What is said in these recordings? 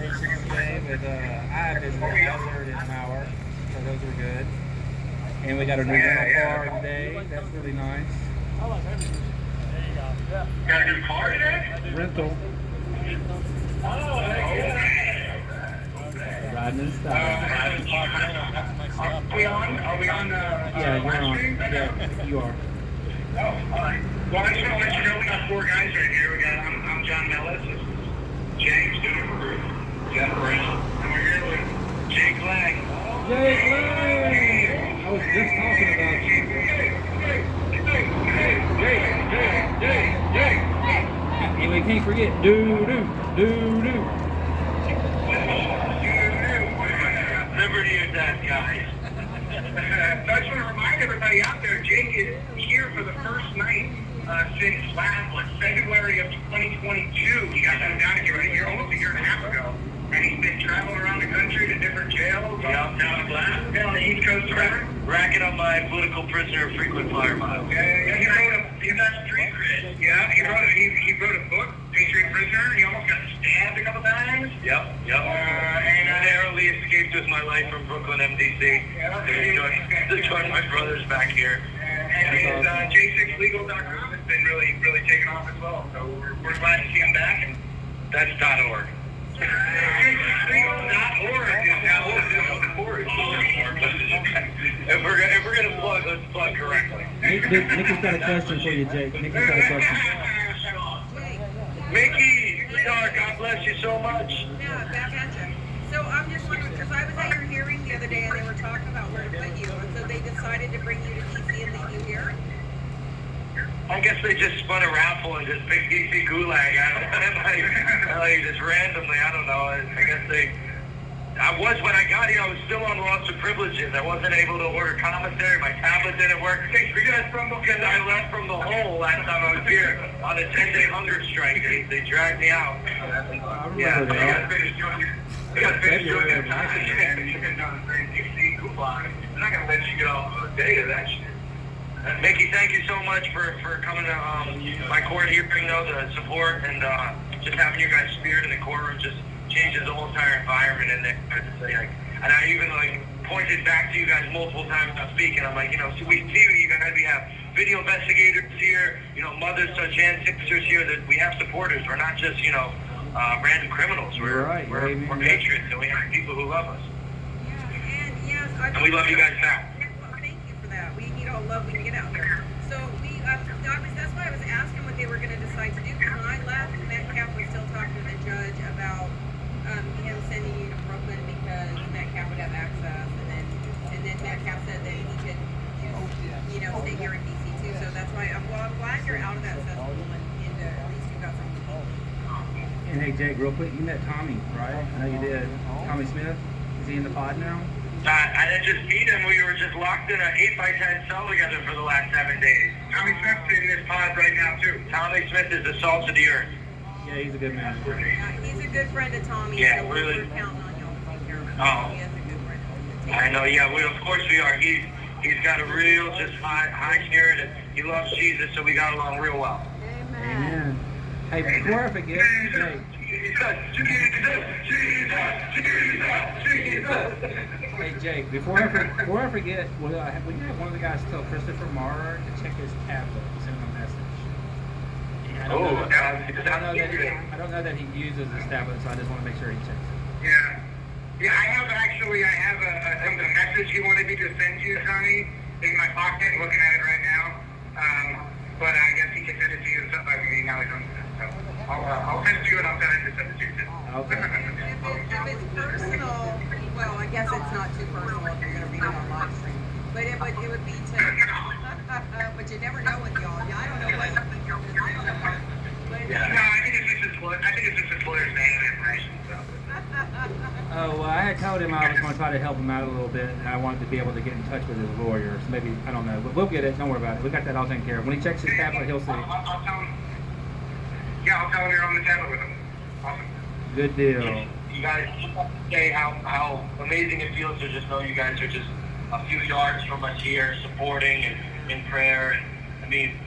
decorations today with I visited Desert and Mauer, so those were good. And we got a new rental car today. That's really nice. Got a new car today? Rental. Oh, Riding in style. Are we on? Yeah, you're on. Yeah, you are. Oh, all right. Well, I just want to let you know we got 4 guys right here. I'm John Mellis. This is James Doover, Jeff Brown, and we're here with Jake Lang. Jake Lang! I was just talking about you. And we can't forget doo-doo. Liberty or death, guys. So I just want to remind everybody out there, Jake is here for the first night since February of 2022. He got moved down here right here almost a year and a half ago. And he's been traveling around the country to different jails. Down on the East Coast, forever. Racking up my political prisoner frequent flyer miles. Yeah, he got street cred. Yeah, he wrote a book, Patriot Prisoner. He almost got stabbed a couple times. Yep. And I narrowly escaped with my life from Brooklyn, MDC. To join my brothers back here. And his J6legal.com has been really taking off as well. So we're glad to see him back. And that's .org. J6legal.org is now if we're gonna plug, let's plug correctly. Nikki's got a question for you, Jake. Nikki's got a question. Mickey, sweetheart, God bless you so much. Yeah, back at you. So I'm just wondering, because I was at your hearing the other day and they were talking about where to put you, and so they decided to bring you to DC and leave you here? I guess they just spun a raffle and just picked DC Gulag. I don't know, just randomly, I don't know. I guess when I got here, I was still on loss of privileges. I wasn't able to order commissary. My tablet didn't work. Because I left from the hole last time I was here on a 10-day hunger strike. They dragged me out. Yeah, so I got to finish doing that time. You've been down in DC Gulag. I'm not going to let you get off a day of that shit. Mickey, thank you so much for coming to my court hearing, though, the support, and just having your guys' spirit in the courtroom just changes the whole entire environment in there. And I even pointed back to you guys multiple times about speaking. I'm like, so we see you guys. We have video investigators here, mothers such and sisters here. That we have supporters. We're not just random criminals. We're patriots, and we have people who love us. Yeah, and yes, and we love you guys back. Thank you for that. We need all love we can get out there. So that's why I was asking what they were going to decide to do. Because when I left, Metcalf was still talking to the judge about him sending you to Brooklyn because Metcalf would have access, and then Metcalf said that he could stay here in DC too. So that's why I'm glad you're out of that cesspool and at least you got something. And hey, Jake, real quick, you met Tommy, right? I know you did. Tommy Smith, is he in the pod now? I didn't just meet him. We were just locked in an 8x10 cell together for the last 7 days. Tommy Smith's in this pod right now, too. Tommy Smith is the salt of the earth. Yeah, he's a good man. Yeah, he's a good friend of Tommy. Yeah, so really. We're counting on y'all to take care of him. Oh. He is a good friend. I know, yeah, of course we are. He's got a real, just high spirit, and he loves Jesus, so we got along real well. Amen. Hey, before I forget, Jake. Hey Jake, before I forget, we have one of the guys tell Christopher Marr to check his tablet and send him a message. I don't know that he uses his tablet, so I just want to make sure he checks it. Yeah. I have a message he wanted me to send you, Tommy, in my pocket. I'm looking at it right now. But I guess he can send it to you or something like that. Now he's on. So I'll send it to you and I'll send it to you too. Okay. If it's personal, well, I guess it's not too personal if you're going to read it on live stream. But it would be to, but you never know with y'all. Yeah, I don't know what. No, I think it's just his lawyer's name and information. So. Oh, well, I had told him I was going to try to help him out a little bit, and I wanted to be able to get in touch with his lawyer. So maybe, I don't know, but we'll get it. Don't worry about it. We got that all taken care of. When he checks his tablet, he'll see. I'll tell him. Yeah, I'll tell him you're on the tablet with him. Awesome. Good deal. You guys say how amazing it feels to just know you guys are just a few yards from us here, supporting and in prayer. And I mean,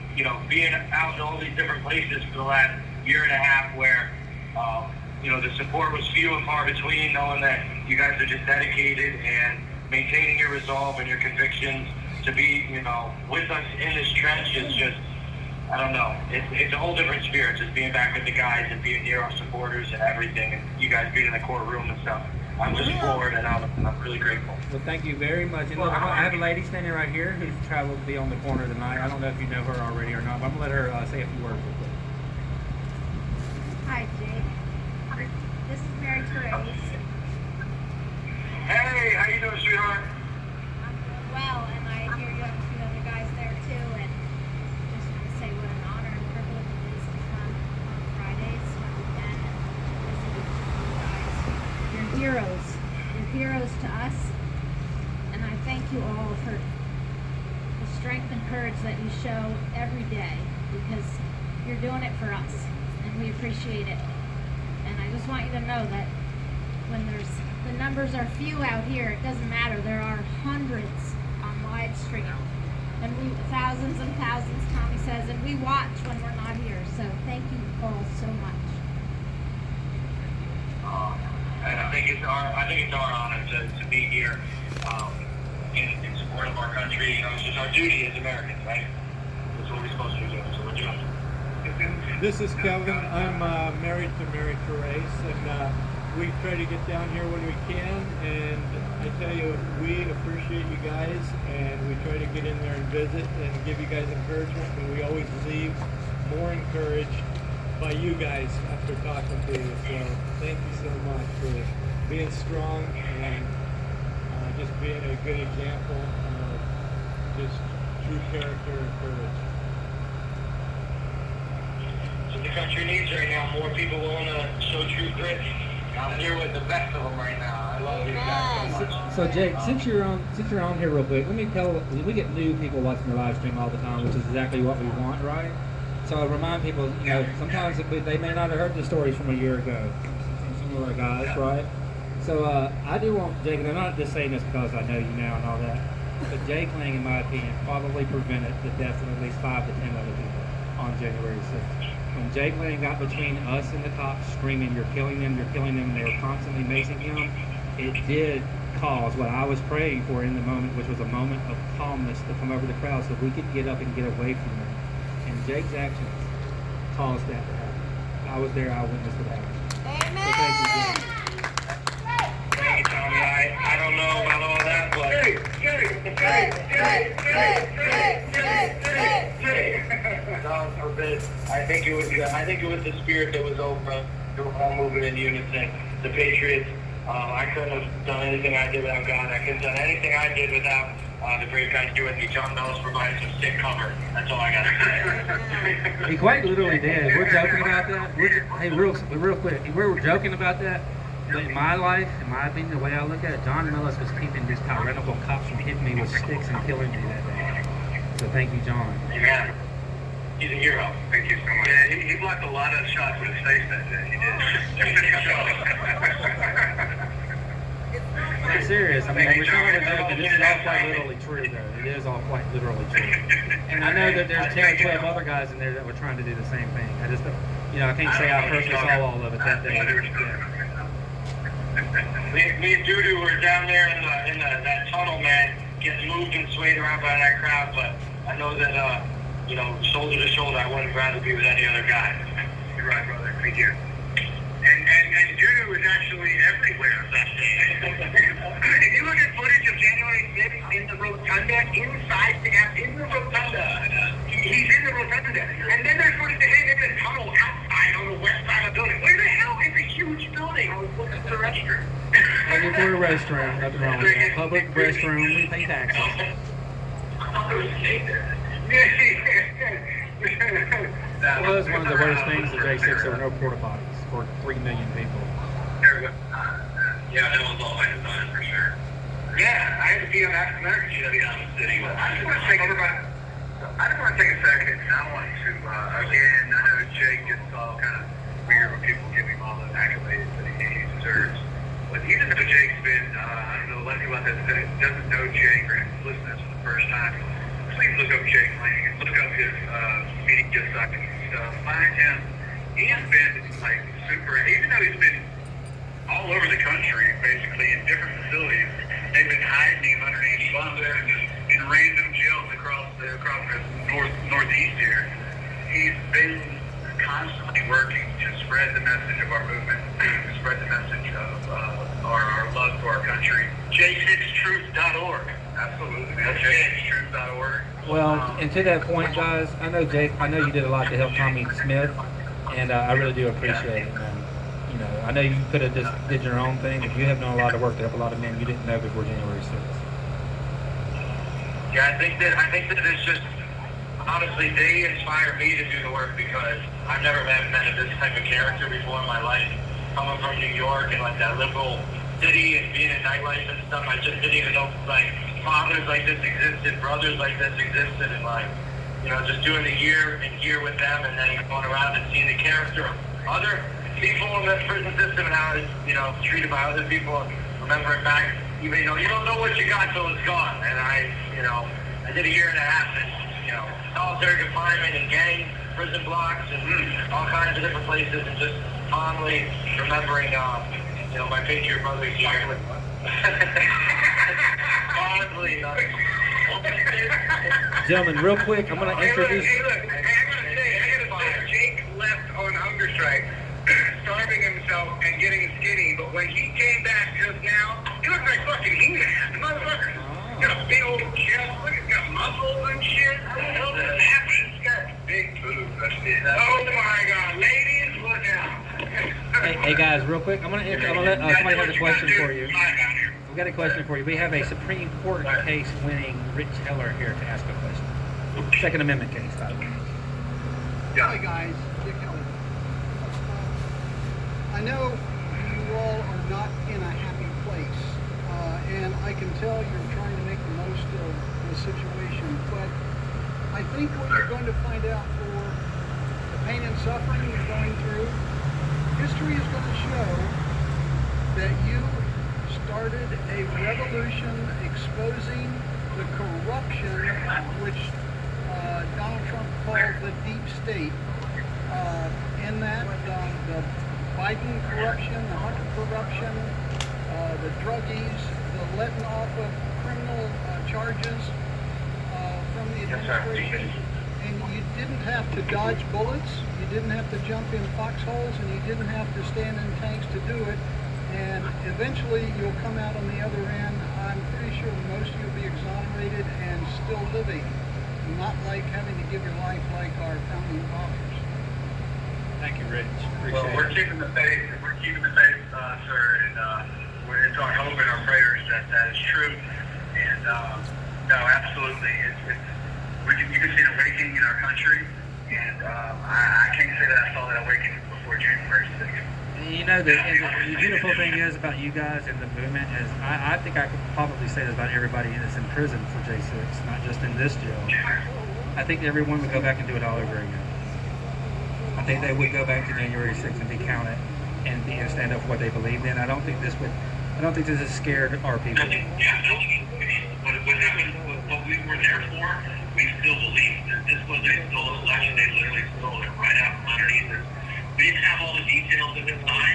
being out in all these different places for the last year and a half, where the support was few and far between, knowing that you guys are just dedicated and maintaining your resolve and your convictions to be, with us in this trench is just, I don't know. It's a whole different spirit, just being back with the guys and being near our supporters and everything, and you guys being in the courtroom and stuff. I'm just floored, and I'm really grateful. Well, thank you very much. And look, I have a lady standing right here who's traveled to be on the corner tonight. I don't know if you know her already or not, but I'm going to let her say a few words real quick. Hi, Jake. This is Mary Therese. Hey, how you doing, sweetheart? I'm doing well, and I hear you have a few other guys there too, and just want to say what an honor and privilege it is to come on Fridays when we can and listen to you guys. You're heroes. You're heroes to us, and I thank you all for the strength and courage that you show every day, because you're doing it for us, and we appreciate it. And I just want you to know that when the numbers are few out here, it doesn't matter. There are hundreds on live stream, and thousands and thousands, Tommy says, and we watch when we're not here. So thank you all so much. And I think it's our honor to be here in support of our country. It's just our duty as Americans, right? That's what we're supposed to do. So we're doing it. This is Kevin. I'm married to Mary Therese, and we try to get down here when we can. And I tell you, we appreciate you guys, and we try to get in there and visit and give you guys encouragement. And we always leave more encouraged by you guys after talking to you. So thank you so much for being strong and just being a good example of just true character and courage. The country needs right now more people willing to show true grit. I'm here with the best of them right now. I love these guys so much. So Jake, since you're on here real quick, let me tell. We get new people watching the live stream all the time, which is exactly what we want, right? So I remind people, sometimes they may not have heard the stories from a year ago, some of our guys, right? So I do want Jake, and I'm not just saying this because I know you now and all that, but Jake Lang, in my opinion, probably prevented the death of at least 5 to 10 other people on January 6th. When Jake Lang got between us and the cops screaming, you're killing them, and they were constantly macing him, it did cause what I was praying for in the moment, which was a moment of calmness to come over the crowd so we could get up and get away from them. And Jake's actions caused that to happen. I was there, I witnessed it happen. Amen. So thank you, Jake. Thank you, Tommy. I don't know about all that, but God forbid. I think it was the spirit that was over. We were all moving in unison. The Patriots. I couldn't have done anything I did without God. I couldn't have done anything I did without the great guys doing me. John Bellis provided some sick cover. That's all I got to say. He quite literally did. We're joking about that. Hey, real quick. We were joking about that. But in my life, in my opinion, the way I look at it, John Millis was keeping these tyrannical cops from hitting me with sticks and killing me that day. So thank you, John. Yeah. He's a hero. Thank you so much. Yeah, he blocked a lot of shots with his face that day. He did. I'm serious. I mean, we're trying to joke, but this is all quite literally true, though. It is all quite literally true. And I know that there's 10 or 12 other guys in there that were trying to do the same thing. I just, I can't say I personally saw all of it that day. Yeah. Me and Dudu were down there in that tunnel, man, getting moved and swayed around by that crowd. But I know that, shoulder to shoulder, I wouldn't rather be with any other guy. You're right, brother. Thank you. And Dudu was actually everywhere that day. If you look at footage of January 6th in the rotunda, in the rotunda, he's in the rotunda. And then there's footage of him in the tunnel outside on the west side of the building. Where the hell is a huge building? I was looking at the restroom. Looking for a restroom, nothing wrong with that. Public restroom, we pay taxes. That was one of the worst things at J6. There were no porta potties for 3 million people. Yeah, that was all by design for sure. Yeah, I had to be on African American shit to be honest with you. I just want to take a second, and I want to, again, I know Jake gets all kind of weird when people give him all the accolades that he deserves. But even though Jake's been, I don't know, a lot of people out there that doesn't know Jake or is listening for the first time, please look up Jake Lang and look up his media sites and stuff. Find him he's been like super, even though he's been all over the country, basically in different facilities. They've been hiding him underneath buses in random jails across the northeast here. He's been constantly working to spread the message of our movement, to spread the message of our love for our country. J6truth.org. Absolutely, man. J6truth.org. Well, and to that point, guys, I know Jake. I know you did a lot to help Tommy Smith, and I really do appreciate it, man. You know, I know you could have just did your own thing, but you have done a lot of work to help a lot of men you didn't know before January 6th. Yeah, I think that it's just, honestly, they inspire me to do the work because I've never met this type of character before in my life. Coming from New York and like that liberal city and being in nightlife and stuff, I just didn't even know like fathers like this existed, brothers like this existed, and like, you know, just doing the year and year with them, and then going around and seeing the character of other people in the prison system and how it's, you know, treated by other people, and remembering back, you know, you don't know what you got till it's gone. And I did a year and a half in, you know, solitary confinement and gang prison blocks and all kinds of different places, and just fondly remembering, you know, my patriot brothers here. Fondly. Gentlemen, real quick, I'm going to introduce. Hey, look, I gotta say, Jake left on hunger strike, starving himself and getting skinny, but when he came back just now, he looks like fucking He-Man. The motherfucker got a big old chest, look, he's got muscles and shit. What the hell is happening? He's got big boobs. Oh my God, ladies, look out. Hey guys, real quick, I'm gonna let somebody have a question for you. We've got a question for you. We have a Supreme Court case winning Rich Heller here to ask a question. Second Amendment case, by the way. Hi guys, Dick Heller. I know you all are not in a happy place, and I can tell you're trying to make the most of the situation, but I think what you're going to find out for the pain and suffering you're going through, history is going to show that you started a revolution exposing the corruption which Donald Trump called the deep state. In that, the Biden corruption, the Hunter corruption, the druggies, the letting off of criminal charges from the administration. And you didn't have to dodge bullets, you didn't have to jump in foxholes, and you didn't have to stand in tanks to do it. And eventually you'll come out on the other end. I'm pretty sure most of you will be exonerated and still living. Not like having to give your life like our founding fathers. Thank you, Rich. Well, we're keeping the faith, sir, and it's our hope and our prayers that is true. And no, absolutely, you can see an awakening in our country, and I can't say that I saw that awakening before January 6th. You know, the beautiful thing is about you guys and the movement is, I think I could probably say this about everybody that's in prison for J6, not just in this jail. I think everyone would go back and do it all over again. I think they would go back to January 6th and be counted and stand up for what they believed in. I don't think this has scared our people. What happened, what we were there for, we still believe that this was a stolen election. They literally stole it right out from underneath us. We didn't have all the details at the time.